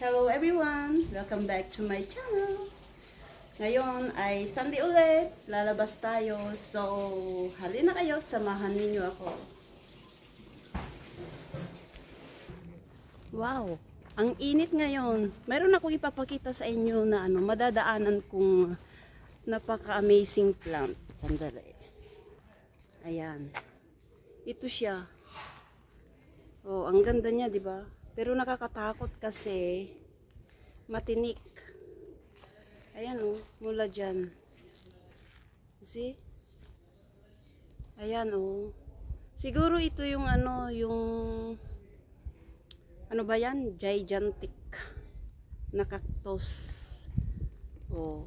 Hello everyone! Welcome back to my channel. Ngayon ay Sunday ulit. Lalabas tayo. So, halina kayo. Samahan ninyo ako. Wow! Ang init ngayon. Mayroon akong ipapakita sa inyo na madadaanan kong napaka-amazing plant. Sandali. Ayan. Ito siya. Oh, ang ganda niya, 'di ba? Pero nakakatakot kasi matinik. Ayan oh, mula diyan. See? Ayan oh. Siguro ito yung ano ba 'yan? Gigantic na cactus. Oh.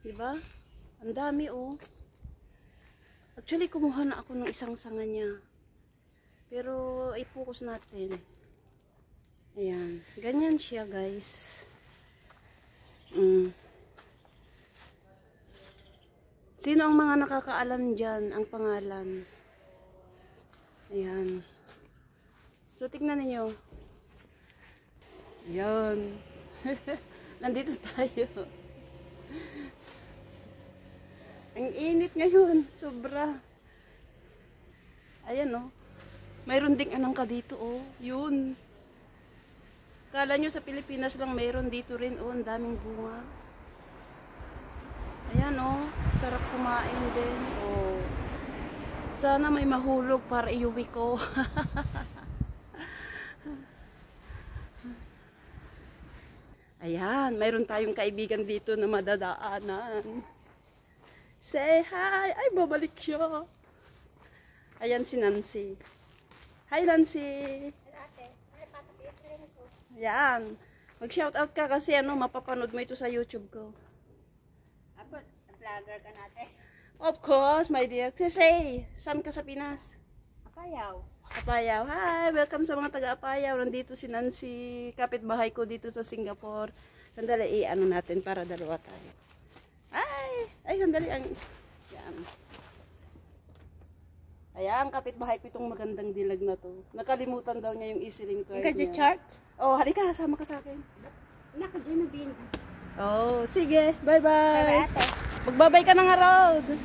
'Di ba? Ang dami oh. Actually kumuha na ako ng isang sanga niya. Pero i-focus natin. Ayan. Ganyan siya, guys. Sino ang mga nakakaalam dyan ang pangalan? Ayan. So, tignan ninyo. Ayan. Nandito tayo. Ang init ngayon. Sobra. Ayan, oh. Mayroon ding anangka dito, oh. Yun. Kala nyo sa Pilipinas lang mayroon dito rin, oh. Ang daming bunga. Ayan, oh. Sarap kumain din, oh. Sana may mahulog para iuwi ko. Ayan, mayroon tayong kaibigan dito na madadaanan. Say hi! Ay, babalik siya. Ayan si Nancy. Hi, Nancy! Yan. Mag-shoutout ka kasi mapapanood mo ito sa YouTube ko. Vlogger ka natin. Of course, my dear. Say, saan ka sa Pinas? Apayaw. Apayaw. Hi! Welcome sa mga taga-Apayaw. Nandito si Nancy. Kapitbahay ko dito sa Singapore. Sandali, natin para dalawa tayo. Ay, sandali. Yan. Ayan, kapitbahay ko itong magandang dilag na to. Nakalimutan daw niya yung EasyLink card niya. Ika chart? Oh, halika, sama ka sa akin. Naka-dyan na bin. Oh, sige. Bye-bye. Ate. Magbabay ka na nga, Rod.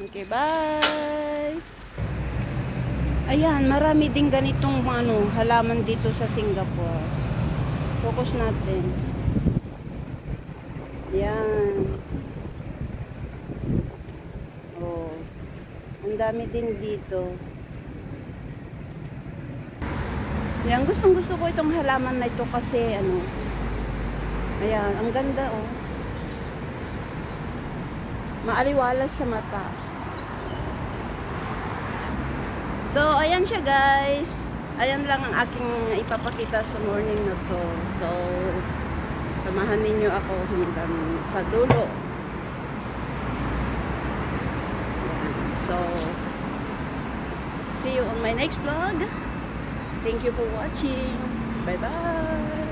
Okay, bye. Ayan, marami din ganitong halaman dito sa Singapore. Focus natin. Ayan. Oh. Ang dami din dito. Yan, gustong-gusto ko itong halaman na ito kasi ayan, ang ganda oh. Maaliwalas sa mata. So, ayan siya guys. Ayan lang ang aking ipapakita sa morning na to. So, samahan ninyo ako hanggang sa dulo. So, see you on my next vlog. Thank you for watching. Bye-bye.